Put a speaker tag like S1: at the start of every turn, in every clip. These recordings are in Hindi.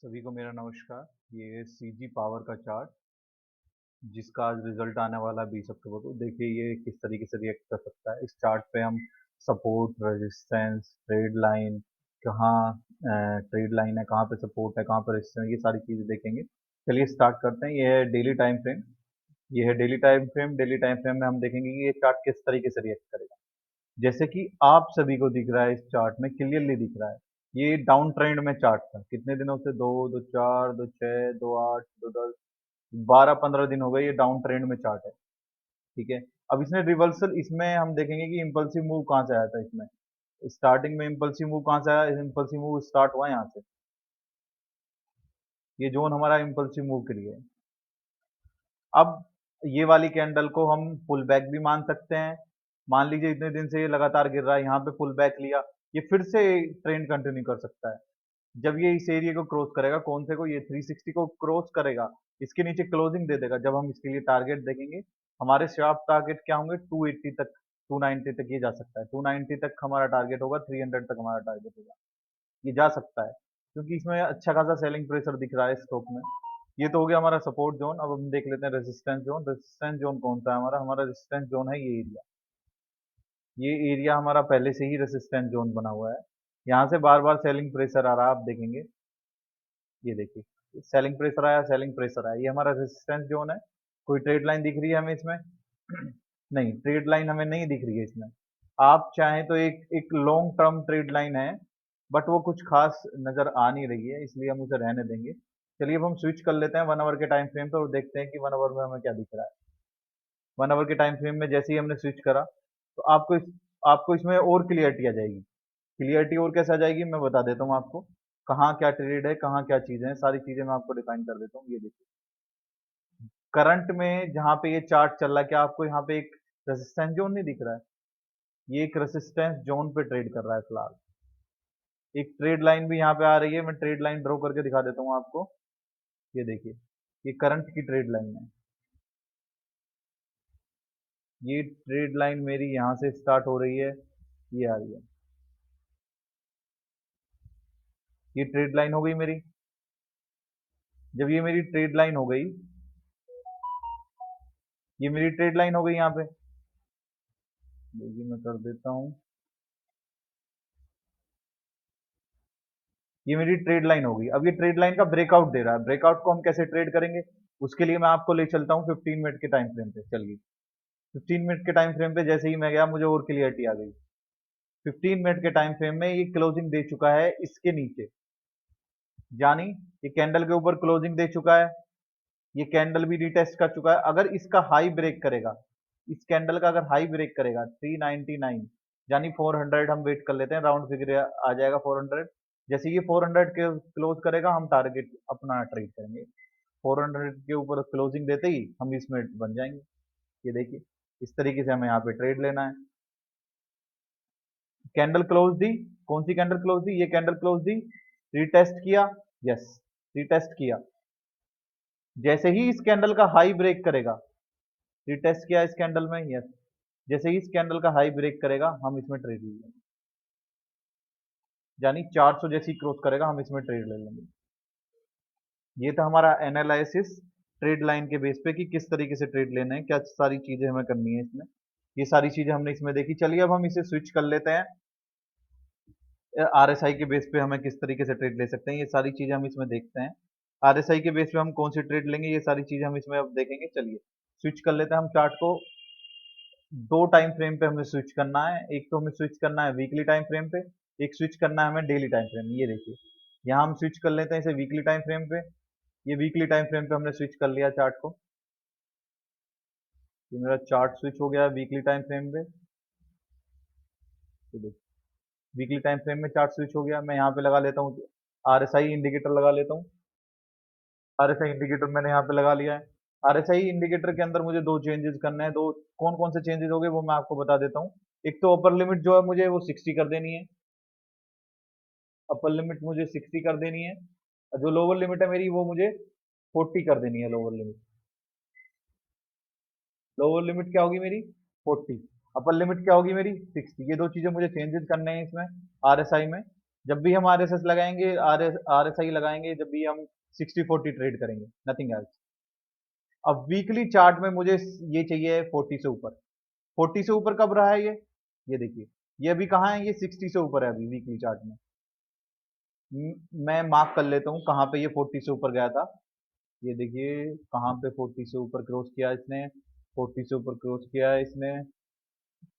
S1: सभी को मेरा नमस्कार। ये सीजी पावर का चार्ट जिसका आज रिजल्ट आने वाला है 20 अक्टूबर को। देखिए ये किस तरीके से रिएक्ट कर सकता है। इस चार्ट पे हम सपोर्ट, रेजिस्टेंस, ट्रेड लाइन, कहाँ ट्रेड लाइन है, कहाँ पे सपोर्ट है, कहाँ पे रेजिस्टेंस, ये सारी चीज़ें देखेंगे। चलिए स्टार्ट करते हैं। ये है डेली टाइम फ्रेम। ये है daily time frame. Daily time frame में हम देखेंगे कि ये चार्ट किस तरीके से रिएक्ट करेगा। जैसे कि आप सभी को दिख रहा है, इस चार्ट में क्लियरली दिख रहा है। ये डाउन ट्रेंड में चार्ट था कितने दिनों से, 2, 2, 4, 2, 6, 2, 8, 2, 10, 12, 15 दिन हो गए ये डाउन ट्रेंड में चार्ट है। ठीक है। अब इसने रिवर्सल, इसमें हम देखेंगे कि इम्पल्सिव मूव कहाँ से आया था। इसमें स्टार्टिंग में इम्पल्सिव मूव कहाँ से आया। इम्पल्सिव मूव स्टार्ट हुआ यहाँ से। ये जोन हमारा इम्पल्सिव मूव के लिए है। अब ये वाली कैंडल को हम पुल बैक भी मान सकते हैं। मान लीजिए इतने दिन से ये लगातार गिर रहा है, यहाँ पे पुल बैक लिया, ये फिर से ट्रेंड कंटिन्यू कर सकता है। जब ये इस एरिया को क्रॉस करेगा, कौन से को, ये 360 को क्रॉस करेगा, इसके नीचे क्लोजिंग दे देगा। जब हम इसके लिए टारगेट देखेंगे, हमारे शार्प टारगेट क्या होंगे, 280 तक, 290 तक ये जा सकता है। 290 तक हमारा टारगेट होगा, 300 तक हमारा टारगेट होगा। ये जा सकता है क्योंकि इसमें अच्छा खासा सेलिंग प्रेशर दिख रहा है स्टॉक में। ये तो हो गया हमारा सपोर्ट जोन। अब हम देख लेते हैं रेजिस्टेंस जोन। रेजिस्टेंस जोन कौन सा है हमारा। हमारा रेजिस्टेंस जोन है ये एरिया। ये एरिया हमारा पहले से ही रेजिस्टेंस जोन बना हुआ है। यहाँ से बार बार सेलिंग प्रेशर आ रहा है, आप देखेंगे। ये देखिए सेलिंग प्रेशर आया, सेलिंग प्रेशर आया। ये हमारा रेजिस्टेंस जोन है। कोई ट्रेड लाइन दिख रही है हमें इसमें? नहीं, ट्रेड लाइन हमें नहीं दिख रही है इसमें। आप चाहें तो एक एक लॉन्ग टर्म ट्रेड लाइन है, बट वो कुछ खास नजर आ नहीं रही है, इसलिए हम उसे रहने देंगे। चलिए अब हम स्विच कर लेते हैं 1 आवर के टाइम फ्रेम पे और देखते हैं कि 1 आवर में हमें क्या दिख रहा है। 1 आवर के टाइम फ्रेम में जैसे ही हमने स्विच करा, तो आपको इसमें और क्लियरिटी आ जाएगी। क्लियरिटी और कैसे आ जाएगी, मैं बता देता हूँ आपको। कहाँ क्या ट्रेड है, कहाँ क्या चीजें हैं, सारी चीजें मैं आपको डिफाइन कर देता हूँ। ये देखिए करंट में जहाँ पे ये चार्ट चल रहा है, क्या आपको यहाँ पे एक रेजिस्टेंस जोन नहीं दिख रहा है? ये एक रेजिस्टेंस जोन पे ट्रेड कर रहा है फिलहाल। एक ट्रेड लाइन भी यहाँ पे आ रही है, मैं ट्रेड लाइन ड्रॉ करके दिखा देता हूँ आपको। ये देखिए, ये करंट की ट्रेड लाइन है। ये ट्रेड लाइन मेरी यहाँ से स्टार्ट हो रही है, ये आ रही है। ये ट्रेड लाइन हो गई मेरी। जब ये मेरी ट्रेड लाइन हो गई, ये मेरी ट्रेड लाइन हो गई यहाँ पे। देखिए मैं कर देता हूँ। ये मेरी ट्रेड लाइन हो गई। अब ये ट्रेड लाइन का ब्रेकआउट दे रहा है। ब्रेकआउट को हम कैसे ट्रेड करेंगे, उसके लिए मैं आपको ले चलता हूँ 15 मिनट के टाइम फ्रेम पे। चलिए 15 मिनट के टाइम फ्रेम पे जैसे ही मैं गया, मुझे और क्लियरिटी आ गई। 15 मिनट के टाइम फ्रेम में ये क्लोजिंग दे चुका है इसके नीचे, यानी ये कैंडल के ऊपर क्लोजिंग दे चुका है। ये कैंडल भी रिटेस्ट कर चुका है। अगर इसका हाई ब्रेक करेगा, इस कैंडल का अगर हाई ब्रेक करेगा 399, यानी 400, हम वेट कर लेते हैं, राउंड फिगर आ जाएगा 400। जैसे ये 400 के क्लोज करेगा, हम टारगेट अपना ट्रेड करेंगे। 400 के ऊपर क्लोजिंग देते ही हम इसमें बन जाएंगे। ये देखिए इस तरीके से हमें यहाँ पे ट्रेड लेना है। कैंडल क्लोज दी, कौन सी कैंडल क्लोज दी, ये कैंडल क्लोज दी, रिटेस्ट किया, यस, रिटेस्ट किया। जैसे ही इस कैंडल का हाई ब्रेक करेगा, रिटेस्ट किया इस कैंडल में, यस, जैसे ही इस कैंडल का हाई ब्रेक करेगा, हम इसमें ट्रेड ले लेंगे। यानी 400 जैसी क्रॉस करेगा, हम इसमें ट्रेड ले लेंगे। ये था हमारा एनालिसिस ट्रेड लाइन के बेस पे कि किस तरीके से ट्रेड लेना है, क्या सारी चीजें हमें करनी है इसमें। ये सारी चीजें हमने इसमें देखी। चलिए अब हम इसे स्विच कर लेते हैं। आरएसआई के बेस पे हमें किस तरीके से ट्रेड ले सकते हैं, ये सारी चीजें हम इसमें देखते हैं। आरएसआई के बेस पे हम कौन सी ट्रेड लेंगे, ये सारी चीजें हम इसमें अब देखेंगे। चलिए स्विच कर लेते हैं हम चार्ट को। दो टाइम फ्रेम पे हमें स्विच करना है। एक तो हमें स्विच करना है वीकली टाइम फ्रेम पे, एक स्विच करना है हमें डेली टाइम फ्रेम। ये देखिए यहाँ हम स्विच कर लेते हैं इसे वीकली टाइम फ्रेम पे। ये वीकली टाइम फ्रेम पे हमने स्विच कर लिया चार्ट को। ये मेरा चार्ट स्विच हो गया है वीकली टाइम फ्रेम पे। ये देखिए वीकली टाइम फ्रेम में चार्ट स्विच हो गया। मैं यहाँ पे लगा लेता हूँ आरएसआई इंडिकेटर लगा लेता हूँ। आरएसआई इंडिकेटर मैंने यहाँ पे लगा लिया है। आरएसआई इंडिकेटर के अंदर मुझे दो चेंजेस करने हैं। दो कौन कौन से चेंजेस हो गए वो मैं आपको बता देता हूँ। एक तो अपर लिमिट जो है मुझे वो 60 कर देनी है। अपर लिमिट मुझे 60 कर देनी है। और जो लोअर लिमिट है मेरी, वो मुझे 40 कर देनी है। लोअर लिमिट, लोअर लिमिट क्या होगी मेरी, 40। अपर लिमिट क्या होगी मेरी, 60। ये दो चीजें मुझे चेंजेस करने हैं इसमें, आरएसआई में। जब भी हम RSS लगाएंगे, RSI लगाएंगे, जब भी हम 60-40 ट्रेड करेंगे, नथिंग एल्स। अब वीकली चार्ट में मुझे ये चाहिए 40 से ऊपर। 40 से ऊपर कब रहा है ये देखिए, ये अभी कहाँ है, ये 60 से ऊपर है अभी वीकली चार्ट में। मैं मार्क कर लेता हूँ कहाँ पे ये 40 से ऊपर गया था। ये देखिए कहाँ पे 40 से ऊपर क्रॉस किया इसने, 40 से ऊपर क्रॉस किया है इसने,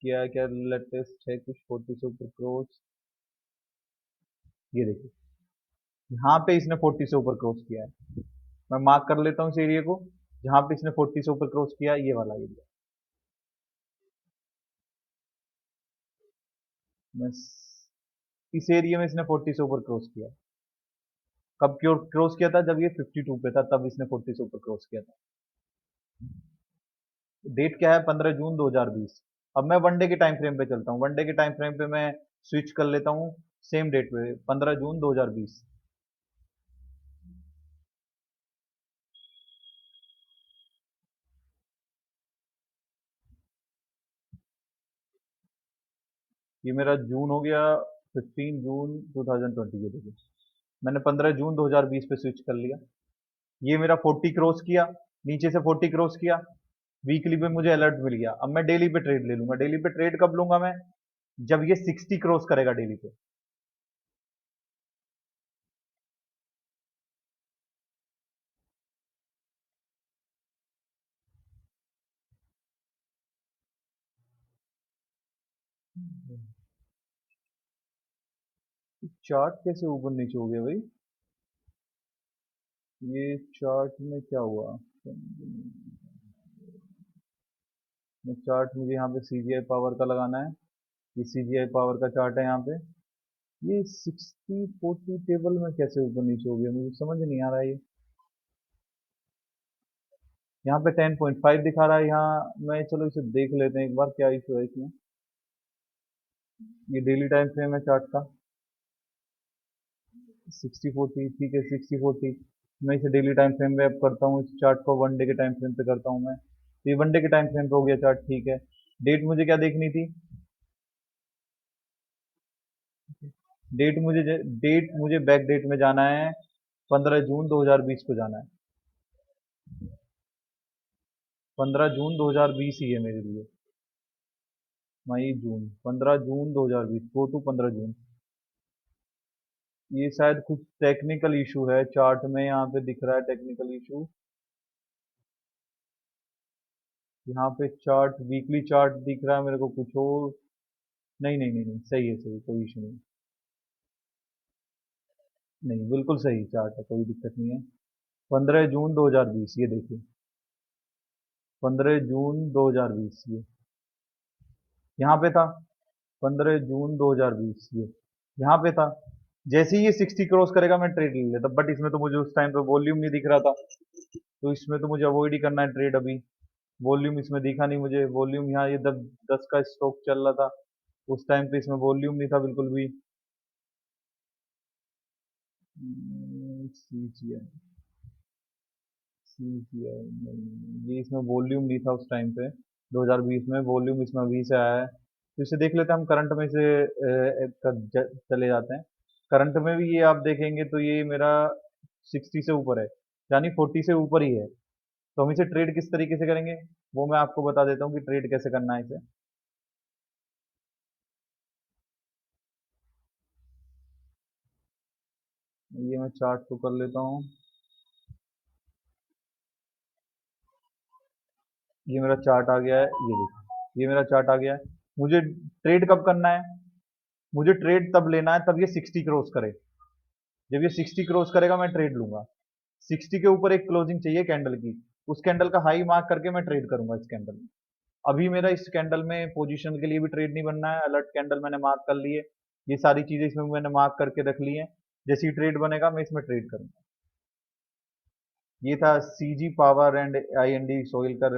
S1: किया है क्या, लेटेस्ट है कुछ 40 से ऊपर क्रॉस। ये देखिए यहाँ पे इसने 40 से ऊपर क्रॉस किया है। मैं मार्क कर लेता हूँ इस एरिया को, जहाँ पे इसने 40 से ऊपर क्रॉस किया है, ये वाला एरिया। मैं इस एरिया में इसने 40 से ऊपर क्रॉस किया। कब क्रॉस किया था, जब ये 52 पे था, तब इसने 40 से ऊपर क्रॉस किया था। डेट क्या है, 15 जून 2020। अब मैं वनडे के टाइम फ्रेम पे चलता हूँ, वनडे के टाइम फ्रेम पे मैं स्विच कर लेता हूँ सेम डेट पे, 15 जून 2020। ये मेरा जून हो गया, 15 जून 2020। ये देखिए मैंने 15 जून 2020 पे स्विच कर लिया। ये मेरा 40 क्रॉस किया, नीचे से 40 क्रॉस किया, वीकली पे मुझे अलर्ट मिल गया। अब मैं डेली पे ट्रेड ले लूंगा। डेली पे ट्रेड कब लूंगा मैं, जब ये 60 क्रॉस करेगा डेली पे। चार्ट कैसे ऊपर नीचे हो गया भाई, ये चार्ट में क्या हुआ। मैं चार्ट, मुझे यहाँ पे CGI पावर का लगाना है। ये CGI पावर का चार्ट है यहाँ पे। ये 60-40 टेबल में कैसे ऊपर नीचे हो गया, मुझे समझ नहीं आ रहा है ये। यहाँ पे 10.5 दिखा रहा है यहाँ। मैं चलो इसे देख लेते हैं एक बार, क्या इशू है इसमें। ये डेली टाइम फ्रेम है चार्ट का, 60-40, ठीक है 60-40। मैं इसे डेली टाइम फ्रेम में अब करता हूँ, इस चार्ट को वनडे के टाइम फ्रेम पे करता हूँ मैं। तो ये वनडे के टाइम फ्रेम पे हो गया चार्ट, ठीक है। डेट मुझे क्या देखनी थी, डेट मुझे बैक डेट में जाना है, 15 जून 2020 को जाना है। 15 जून 2020 ही है मेरे लिए। मई जून, 15 जून 2020, 4 to 15 जून। ये शायद कुछ टेक्निकल इशू है चार्ट में, यहाँ पे दिख रहा है टेक्निकल इशू। यहाँ पे चार्ट, वीकली चार्ट दिख रहा है मेरे को कुछ और। नहीं नहीं नहीं नहीं, सही है, सही, कोई इशू नहीं। नहीं, बिल्कुल सही चार्ट है, कोई दिक्कत नहीं है। 15 जून 2020, ये देखिए 15 जून 2020, ये यहाँ पे था। 15 जून 2020, ये यहाँ पे था। जैसे ही ये 60 क्रॉस करेगा मैं ट्रेड ले लेता, बट इसमें तो मुझे उस टाइम पे वॉल्यूम नहीं दिख रहा था, तो इसमें तो मुझे अवॉइड ही करना है ट्रेड अभी। वॉल्यूम इसमें दिखा नहीं मुझे, वॉल्यूम यहाँ ये 10 का स्टॉक चल रहा था, उस टाइम पे इसमें वॉल्यूम नहीं था बिल्कुल भी। CGI, CGI नहीं, ये इसमें वॉल्यूम नहीं था उस टाइम पे, 2020 में। वॉल्यूम इसमें अभी से आया है, तो इसे देख लेते हैं हम। करंट में से चले जाते हैं। करंट में भी ये आप देखेंगे तो ये मेरा 60 से ऊपर है, यानी 40 से ऊपर ही है। तो हम इसे ट्रेड किस तरीके से करेंगे, वो मैं आपको बता देता हूँ कि ट्रेड कैसे करना है इसे। ये मैं चार्ट को कर लेता हूँ। ये मेरा चार्ट आ गया है, ये देखिए ये मेरा चार्ट आ गया है। मुझे ट्रेड कब करना है, मुझे ट्रेड तब लेना है तब ये 60 क्रॉस करे। जब ये 60 क्रॉस करेगा मैं ट्रेड लूंगा। 60 के ऊपर एक क्लोजिंग चाहिए कैंडल की, उस कैंडल का हाई मार्क करके मैं ट्रेड करूंगा इस कैंडल में। अभी मेरा इस कैंडल में पोजीशन के लिए भी ट्रेड नहीं बनना है, अलर्ट कैंडल मैंने मार्क कर लिए। ये सारी चीजें इसमें मैंने मार्क करके रख ली हैं। जैसे ही ट्रेड बनेगा मैं इसमें ट्रेड करूंगा। ये था CG power and IND soil का